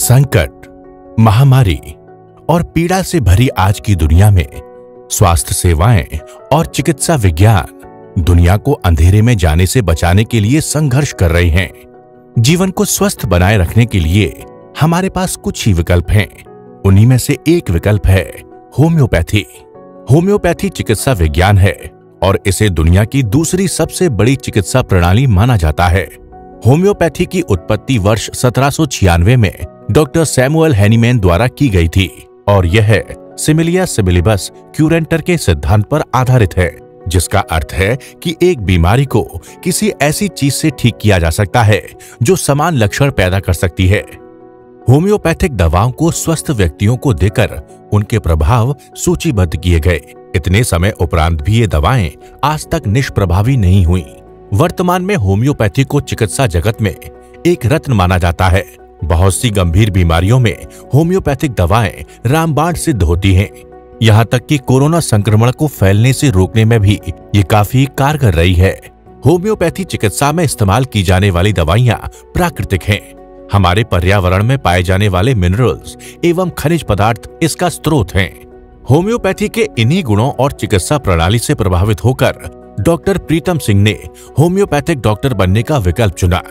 संकट, महामारी और पीड़ा से भरी आज की दुनिया में स्वास्थ्य सेवाएं और चिकित्सा विज्ञान दुनिया को अंधेरे में जाने से बचाने के लिए संघर्ष कर रहे हैं। जीवन को स्वस्थ बनाए रखने के लिए हमारे पास कुछ ही विकल्प हैं। उन्हीं में से एक विकल्प है होम्योपैथी। होम्योपैथी चिकित्सा विज्ञान है और इसे दुनिया की दूसरी सबसे बड़ी चिकित्सा प्रणाली माना जाता है। होम्योपैथी की उत्पत्ति वर्ष 1796 में डॉक्टर सैमुअल हैनीमैन द्वारा की गई थी और यह सिमिलिया सिमिलिबस क्यूरेंटर के सिद्धांत पर आधारित है, जिसका अर्थ है कि एक बीमारी को किसी ऐसी चीज से ठीक किया जा सकता है जो समान लक्षण पैदा कर सकती है। होम्योपैथिक दवाओं को स्वस्थ व्यक्तियों को देकर उनके प्रभाव सूचीबद्ध किए गए। इतने समय उपरांत भी ये दवाएं आज तक निष्प्रभावी नहीं हुई। वर्तमान में होम्योपैथी को चिकित्सा जगत में एक रत्न माना जाता है। बहुत सी गंभीर बीमारियों में होम्योपैथिक दवाएं रामबाण सिद्ध होती हैं। यहाँ तक कि कोरोना संक्रमण को फैलने से रोकने में भी ये काफी कारगर रही है। होम्योपैथी चिकित्सा में इस्तेमाल की जाने वाली दवाइयाँ प्राकृतिक हैं। हमारे पर्यावरण में पाए जाने वाले मिनरल्स एवं खनिज पदार्थ इसका स्रोत हैं। होम्योपैथी के इन्हीं गुणों और चिकित्सा प्रणाली से प्रभावित होकर डॉक्टर प्रीतम सिंह ने होम्योपैथिक डॉक्टर बनने का विकल्प चुना।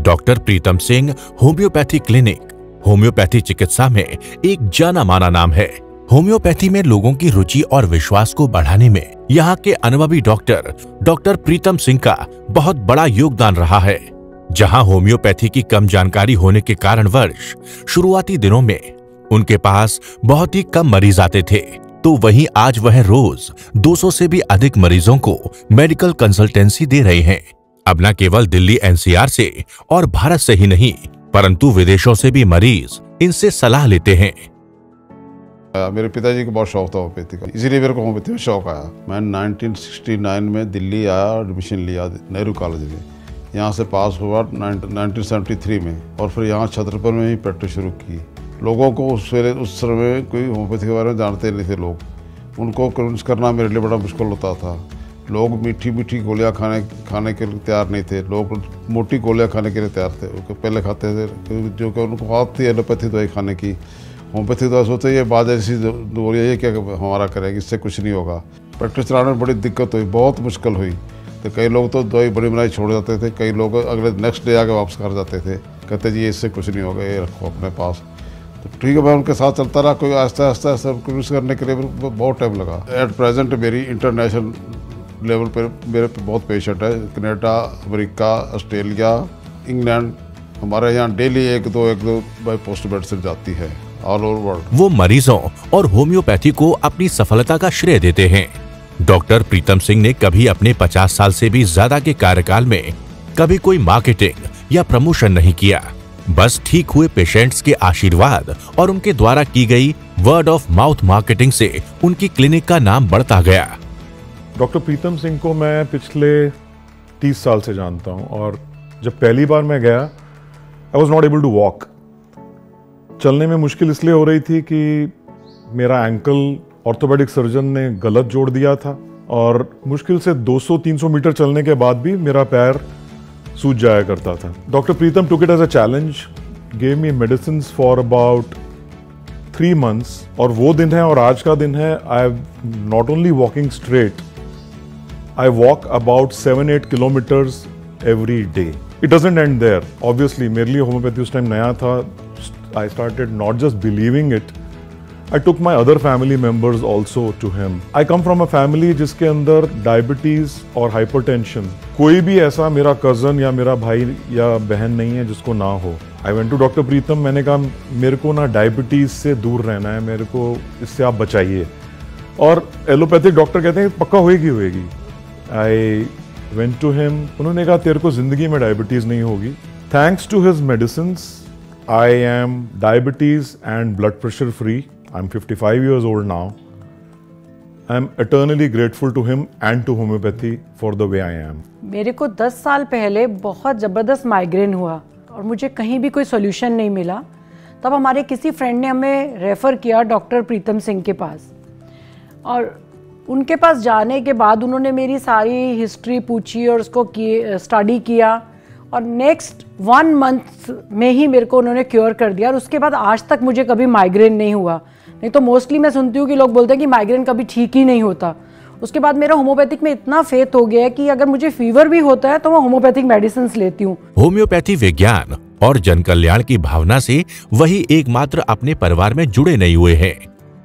Doctor Pritam Singh homeopathy clinic homeopathy चिकित्सा में एक जाना माना नाम है। होम्योपैथी में लोगों की रुचि और विश्वास को बढ़ाने में यहाँ के अनुभवी डॉक्टर प्रीतम सिंह का बहुत बड़ा योगदान रहा है। जहाँ होम्योपैथी की कम जानकारी होने के कारणवश शुरुआती दिनों में उनके पास बहुत ही कम मरीज आते थे, तो वहीं आज वह रोज 200 से भी अधिक मरीजों को मेडिकल कंसल्टेंसी दे रहे हैं। अब न केवल दिल्ली एनसीआर से और भारत से ही नहीं, परंतु विदेशों से भी मरीज इनसे सलाह लेते हैं। मेरे पिताजी को बहुत शौक था होम्योपैथी का, इसीलिए मेरे को होम्योपैथी में शौक आया। मैं 1969 में दिल्ली आया, एडमिशन लिया नेहरू कॉलेज में। यहाँ से पास हुआ 1973 में और फिर यहाँ छतरपुर में ही प्रैक्टिस शुरू की। लोगों को उस समय कोई होम्योपैथी के बारे में जानते नहीं थे लोग। उनको कन्विंस करना मेरे लिए बड़ा मुश्किल होता था। लोग मीठी मीठी गोलियाँ खाने के लिए तैयार नहीं थे। लोग मोटी गोलियाँ खाने के लिए तैयार थे, पहले खाते थे, जो कि उनको आदत थी एलोपैथी दवाई खाने की। होम्योपैथी दवा सोचते ये बाद ऐसी गोलियाँ ये क्या हमारा करेगी, इससे कुछ नहीं होगा। प्रैक्टिस चलाने में बड़ी दिक्कत हुई, बहुत मुश्किल हुई। तो कई लोग तो दवाई बड़ी बनाई छोड़ जाते थे, कई लोग अगले नेक्स्ट डे आके वापस कर जाते थे, कहते जी इससे कुछ नहीं होगा, ये रखो अपने पास। तो ठीक है, मैं उनके साथ चलता रहा। कोई आस्ते आस्ते आस्ते कन्विंस करने के लिए बहुत टाइम लगा। एट प्रेजेंट मेरी इंटरनेशनल लेवल पर मेरे बहुत पेशेंट है। Canada, America, Australia, England. हमारे यहाँ डेली एक दो बाई पोस्ट मेडिसिन जाती है ऑल ओवर वर्ल्ड। वो मरीजों और होम्योपैथी को अपनी सफलता का श्रेय देते हैं। डॉक्टर प्रीतम सिंह ने कभी अपने 50 साल से भी ज्यादा के कार्यकाल में कभी कोई मार्केटिंग या प्रमोशन नहीं किया। बस ठीक हुए पेशेंट्स के आशीर्वाद और उनके द्वारा की गई वर्ड ऑफ माउथ मार्केटिंग से उनकी क्लिनिक का नाम बढ़ता गया। डॉक्टर प्रीतम सिंह को मैं पिछले 30 साल से जानता हूं और जब पहली बार मैं गया I was not able to walk. चलने में मुश्किल इसलिए हो रही थी कि मेरा एंकल ऑर्थोपेडिक सर्जन ने गलत जोड़ दिया था और मुश्किल से 200-300 मीटर चलने के बाद भी मेरा पैर सूज जाया करता था। Doctor Pritam took it as a challenge, gave me medicines for about 3 months और वो दिन है और आज का दिन है। I am not only walking straight, I walk about 7-8 kilometers every day. It doesn't end there. Obviously मेरे लिए होम्योपैथी उस टाइम नया था। I started not just believing it, I took my other family members also to him. I come from a family जिसके अंदर diabetes और hypertension, कोई भी ऐसा मेरा कजन या मेरा भाई या बहन नहीं है जिसको ना हो। I went to डॉक्टर प्रीतम, मैंने कहा मेरे को ना डायबिटीज से दूर रहना है, मेरे को इससे आप बचाइए। और एलोपैथिक डॉक्टर कहते हैं पक्का होएगी। I went to him, उन्होंने कहा तेरे को जिंदगी में डायबिटीज नहीं होगी। Thanks to his medicines, I am diabetes and blood pressure free. I'm 55 years old now. I'm eternally grateful to him and to homeopathy for the way I am. मेरे को 10 साल पहले बहुत ज़बरदस्त माइग्रेन हुआ और मुझे कहीं भी कोई सोल्यूशन नहीं मिला। तब हमारे किसी फ्रेंड ने हमें रेफ़र किया डॉक्टर प्रीतम सिंह के पास और उनके पास जाने के बाद उन्होंने मेरी सारी हिस्ट्री पूछी और उसको स्टडी किया और नेक्स्ट 1 मंथ में ही मेरे को उन्होंने क्योर कर दिया और उसके बाद आज तक मुझे कभी माइग्रेन नहीं हुआ। नहीं तो मोस्टली मैं सुनती हूँ कि लोग बोलते हैं कि माइग्रेन कभी ठीक ही नहीं होता। उसके बाद मेरा होम्योपैथिक में इतना फेथ हो गया है कि अगर मुझे फीवर भी होता है तो मैं होम्योपैथिक मेडिसिन लेती हूँ। होम्योपैथी विज्ञान और जन कल्याण की भावना से वही एकमात्र अपने परिवार में जुड़े नहीं हुए हैं।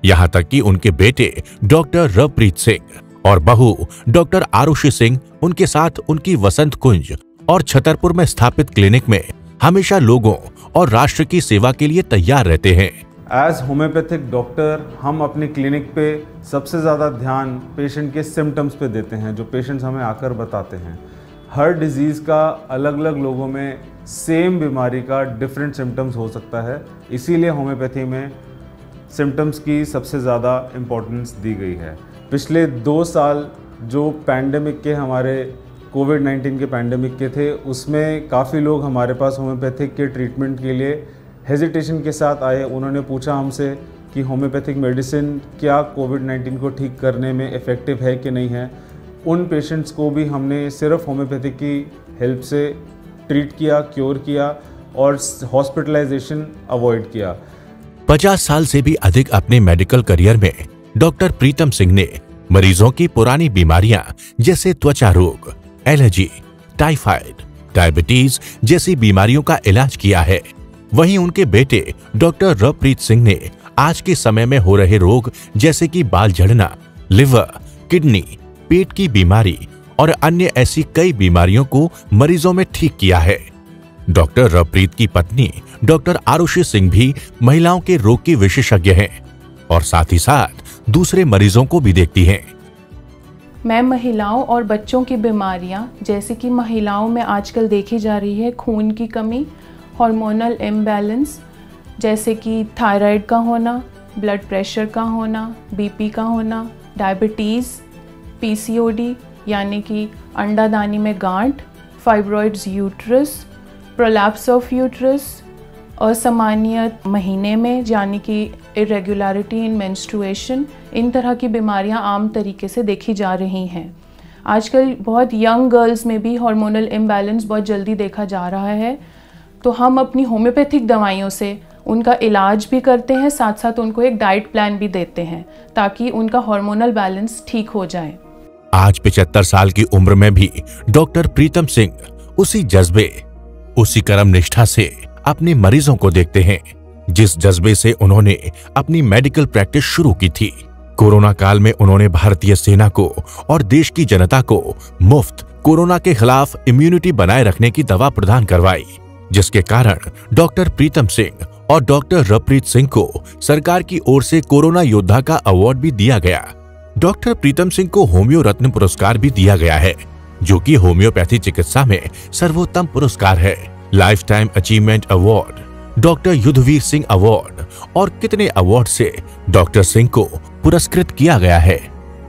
यहाँ तक कि उनके बेटे डॉक्टर रवप्रीत सिंह और बहू डॉक्टर आरुषि सिंह उनके साथ उनकी वसंत कुंज और छतरपुर में स्थापित क्लिनिक में हमेशा लोगों और राष्ट्र की सेवा के लिए तैयार रहते हैं। एज होम्योपैथिक डॉक्टर हम अपनी क्लिनिक पे सबसे ज़्यादा ध्यान पेशेंट के सिम्टम्स पे देते हैं, जो पेशेंट्स हमें आकर बताते हैं। हर डिजीज़ का अलग अलग लोगों में सेम बीमारी का डिफरेंट सिम्टम्स हो सकता है, इसीलिए होम्योपैथी में सिम्टम्स की सबसे ज़्यादा इम्पोर्टेंस दी गई है। पिछले 2 साल जो पैंडेमिक के हमारे कोविड-19 के पैंडेमिक के थे, उसमें काफ़ी लोग हमारे पास होम्योपैथिक के ट्रीटमेंट के लिए हेजिटेशन के साथ आए। उन्होंने पूछा हमसे कि होम्योपैथिक मेडिसिन क्या कोविड-19 को ठीक करने में इफ़ेक्टिव है कि नहीं है। उन पेशेंट्स को भी हमने सिर्फ होम्योपैथिक की हेल्प से ट्रीट किया, क्योर किया और हॉस्पिटलाइजेशन अवॉइड किया। 50 साल से भी अधिक अपने मेडिकल करियर में डॉक्टर प्रीतम सिंह ने मरीजों की पुरानी बीमारियां जैसे त्वचा रोग, एलर्जी, टाइफाइड, डायबिटीज जैसी बीमारियों का इलाज किया है। वहीं उनके बेटे डॉक्टर रवप्रीत सिंह ने आज के समय में हो रहे रोग जैसे कि बाल झड़ना, लिवर, किडनी, पेट की बीमारी और अन्य ऐसी कई बीमारियों को मरीजों में ठीक किया है। डॉक्टर रवप्रीत की पत्नी डॉक्टर आरुषि सिंह भी महिलाओं के रोग की विशेषज्ञ हैं और साथ ही साथ दूसरे मरीजों को भी देखती हैं। मैं महिलाओं और बच्चों की बीमारियां जैसे कि महिलाओं में आजकल देखी जा रही है खून की कमी, हार्मोनल इम्बैलेंस जैसे कि थायराइड का होना, ब्लड प्रेशर का होना, बीपी का होना, डायबिटीज़, पीसीओडी यानी कि अंडादानी में गांठ, fibroids uterus, prolapse of uterus, असामान्य महीने में यानी कि इरेगुलरिटी इन मेंस्ट्रुएशन, इन तरह की बीमारियां आम तरीके से देखी जा रही हैं। आजकल बहुत यंग गर्ल्स में भी हार्मोनल इम्बैलेंस बहुत जल्दी देखा जा रहा है, तो हम अपनी होम्योपैथिक दवाइयों से उनका इलाज भी करते हैं, साथ साथ उनको एक डाइट प्लान भी देते हैं ताकि उनका हार्मोनल बैलेंस ठीक हो जाए। आज 75 साल की उम्र में भी डॉक्टर प्रीतम सिंह उसी जज्बे, उसी कर्म निष्ठा से अपने मरीजों को देखते हैं जिस जज्बे से उन्होंने अपनी मेडिकल प्रैक्टिस शुरू की थी। कोरोना काल में उन्होंने भारतीय सेना को और देश की जनता को मुफ्त कोरोना के खिलाफ इम्यूनिटी बनाए रखने की दवा प्रदान करवाई, जिसके कारण डॉक्टर प्रीतम सिंह और डॉक्टर रवप्रीत सिंह को सरकार की ओर से कोरोना योद्धा का अवार्ड भी दिया गया। डॉक्टर प्रीतम सिंह को होम्यो रत्न पुरस्कार भी दिया गया है, जो कि होम्योपैथी चिकित्सा में सर्वोत्तम पुरस्कार है। Lifetime achievement award, doctor Yudhvir Singh award और कितने अवार्ड से डॉक्टर सिंह को पुरस्कृत किया गया है।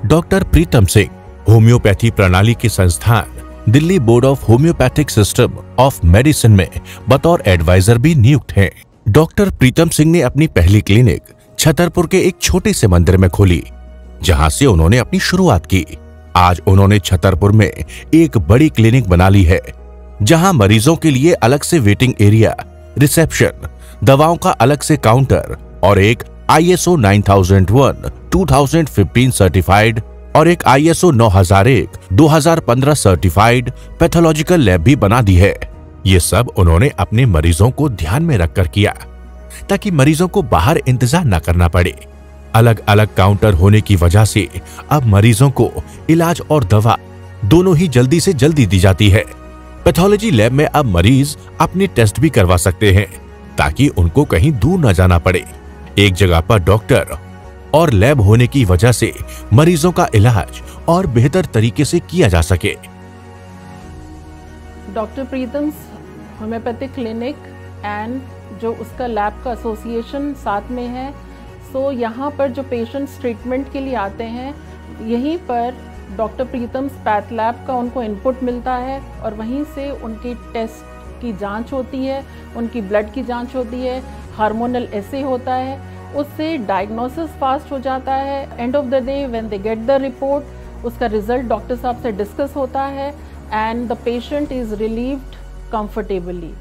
डॉक्टर प्रीतम सिंह होम्योपैथी प्रणाली के संस्थान Delhi board of homeopathic system of medicine में बतौर एडवाइजर भी नियुक्त हैं। डॉक्टर प्रीतम सिंह ने अपनी पहली क्लिनिक छतरपुर के एक छोटे से मंदिर में खोली, जहां से उन्होंने अपनी शुरुआत की। आज उन्होंने छतरपुर में एक बड़ी क्लिनिक बना ली है, जहां मरीजों के लिए अलग से वेटिंग एरिया, रिसेप्शन, दवाओं का अलग से काउंटर और एक ISO 9001 2015 सर्टिफाइड और एक ISO 9001 2015 सर्टिफाइड पैथोलॉजिकल लैब भी बना दी है। ये सब उन्होंने अपने मरीजों को ध्यान में रखकर किया, ताकि मरीजों को बाहर इंतजार न करना पड़े। अलग अलग काउंटर होने की वजह से अब मरीजों को इलाज और दवा दोनों ही जल्दी से जल्दी दी जाती है। पैथोलॉजी लैब में अब मरीज अपने टेस्ट भी करवा सकते हैं, ताकि उनको कहीं दूर न जाना पड़े। एक जगह पर डॉक्टर और लैब होने की वजह से मरीजों का इलाज और बेहतर तरीके से किया जा सके। Doctor Pritam's homeopathic clinic and जो उसका लैब का एसोसिएशन साथ में है, सो यहाँ पर जो पेशेंट्स ट्रीटमेंट के लिए आते हैं, यहीं पर डॉक्टर प्रीतम्स पैथ लैब का उनको इनपुट मिलता है और वहीं से उनकी टेस्ट की जांच होती है, उनकी ब्लड की जांच होती है, हार्मोनल एसे होता है, उससे डायग्नोसिस फास्ट हो जाता है। End of the day when they get the report, उसका रिजल्ट डॉक्टर साहब से डिस्कस होता है and the patient is relieved comfortably.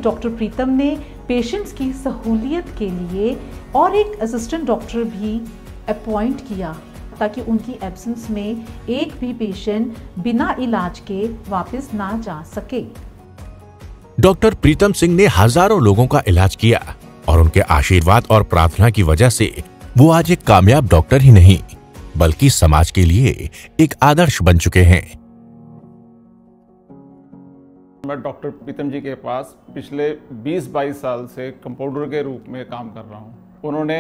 Doctor Pritam ने पेशेंट्स की सहूलियत के लिए और एक असिस्टेंट डॉक्टर भी अपॉइंट किया ताकि उनकी एब्सेंस में एक भी पेशेंट बिना इलाज के वापस ना जा सके। डॉक्टर प्रीतम सिंह ने हजारों लोगों का इलाज किया और उनके आशीर्वाद और प्रार्थना की वजह से वो आज एक कामयाब डॉक्टर ही नहीं बल्कि समाज के लिए एक आदर्श बन चुके हैं। मैं डॉक्टर प्रीतम जी के पास पिछले 20-22 साल से कंपाउंडर के रूप में काम कर रहा हूँ। उन्होंने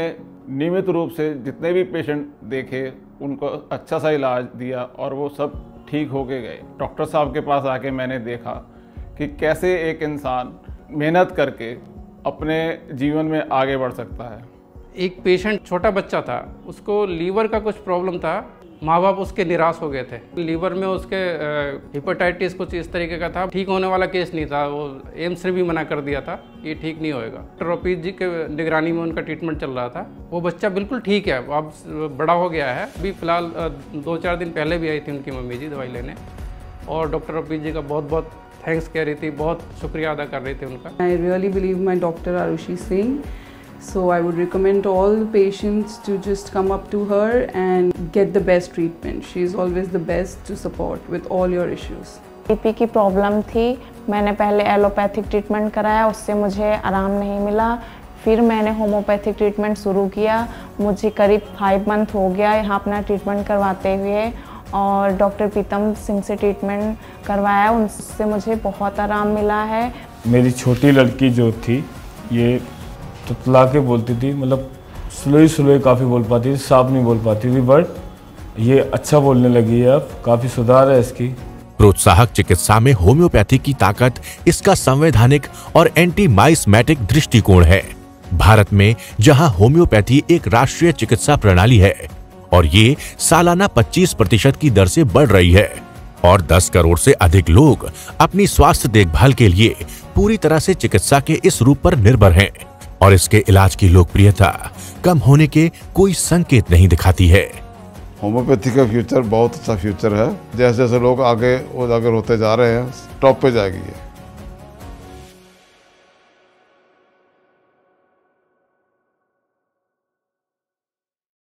नियमित रूप से जितने भी पेशेंट देखे उनको अच्छा सा इलाज दिया और वो सब ठीक होके गए। डॉक्टर साहब के पास आके मैंने देखा कि कैसे एक इंसान मेहनत करके अपने जीवन में आगे बढ़ सकता है। एक पेशेंट छोटा बच्चा था, उसको लीवर का कुछ प्रॉब्लम था, माँ बाप उसके निराश हो गए थे। लीवर में उसके हेपेटाइटिस कुछ इस तरीके का था, ठीक होने वाला केस नहीं था। वो एम्स ने भी मना कर दिया था ये ठीक नहीं होएगा। डॉक्टर रफीक जी के निगरानी में उनका ट्रीटमेंट चल रहा था। वो बच्चा बिल्कुल ठीक है, अब बड़ा हो गया है। अभी फिलहाल 2-4 दिन पहले भी आई थी उनकी मम्मी जी दवाई लेने और डॉक्टर रफीक जी का बहुत बहुत थैंक्स कह रही थी, बहुत शुक्रिया अदा कर रही थी उनका। I really believe my doctor Arushi Singh. So I would recommend all patients to just come up to her and get the best treatment. She is always the best to support with all your issues. BP की problem थी, मैंने पहले allopathic treatment कराया, उससे मुझे आराम नहीं मिला। फिर मैंने होम्योपैथिक ट्रीटमेंट शुरू किया। मुझे करीब 5 मंथ हो गया यहाँ अपना ट्रीटमेंट करवाते हुए और डॉक्टर प्रीतम सिंह से ट्रीटमेंट करवाया, उनसे मुझे बहुत आराम मिला है। मेरी छोटी लड़की जो थी ये तुतला के बोलती थी, मतलब स्लो काफ़ी बोल पाती थी, साफ नहीं बोल पाती थी, बट ये अच्छा बोलने लगी है, अब काफ़ी सुधार है इसकी। प्रोत्साहक चिकित्सा में होम्योपैथी की ताकत इसका संवैधानिक और एंटी माइस्मेटिक दृष्टिकोण है। भारत में जहां होम्योपैथी एक राष्ट्रीय चिकित्सा प्रणाली है और ये सालाना 25% की दर से बढ़ रही है और 10 करोड़ से अधिक लोग अपनी स्वास्थ्य देखभाल के लिए पूरी तरह से चिकित्सा के इस रूप पर निर्भर हैं और इसके इलाज की लोकप्रियता कम होने के कोई संकेत नहीं दिखाती है। होम्योपैथी का फ्यूचर बहुत अच्छा फ्यूचर है। जैसे जैसे लोग आगे उजागर होते जा रहे हैं, टॉप पे जाएगी ये।